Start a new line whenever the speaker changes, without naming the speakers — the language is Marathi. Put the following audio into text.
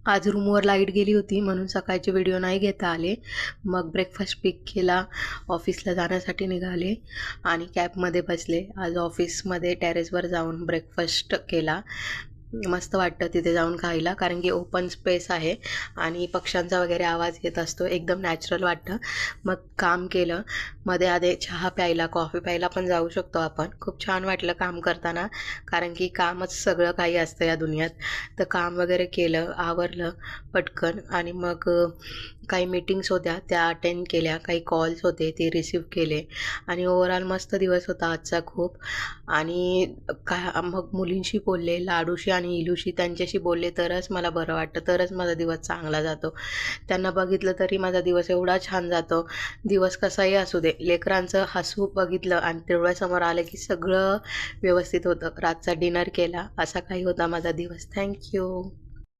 आज रूमवर लाईट गेली होती म्हणून सकाळचे व्हिडिओ नाही घेता आले. मग ब्रेकफास्ट पिक केला, ऑफिसला जाण्यासाठी निघाले आणि कॅबमध्ये बसले. आज ऑफिसमध्ये टेरेसवर जाऊन ब्रेकफास्ट केला. मस्त वाटतं तिथे जाऊन खायला, कारण की ओपन स्पेस आहे आणि पक्ष्यांचा वगैरे आवाज येत असतो, एकदम नॅचरल वाटतं. मग काम केलं, मध्ये आधे चहा प्यायला, कॉफी प्यायला पण जाऊ शकतो आपण. खूप छान वाटलं काम करताना, कारण की कामच सगळं काही असतं या दुनियात. तर काम वगैरे केलं, आवरलं पटकन आणि मग काही मीटिंग्स होत्या त्या अटेंड केल्या, काही कॉल्स होते ते रिसीव केले आणि ओव्हरऑल मस्त दिवस होता आजचा खूप. आणि मग मुलींशी बोलले, लाडूशी आणि इलूशी, त्यांच्याशी बोलले तरच मला बरं वाटतं, तरच माझा दिवस चांगला जातो. त्यांना बघितलं तरी माझा दिवस एवढा छान जातो. दिवस कसाही असू दे, लेकरांचं हसू बघितलं आणि डोळ्यासमोर आलं की सगळं व्यवस्थित होतं. रातचा डिनर केला, असा काही होता माझा दिवस. थँक्यू.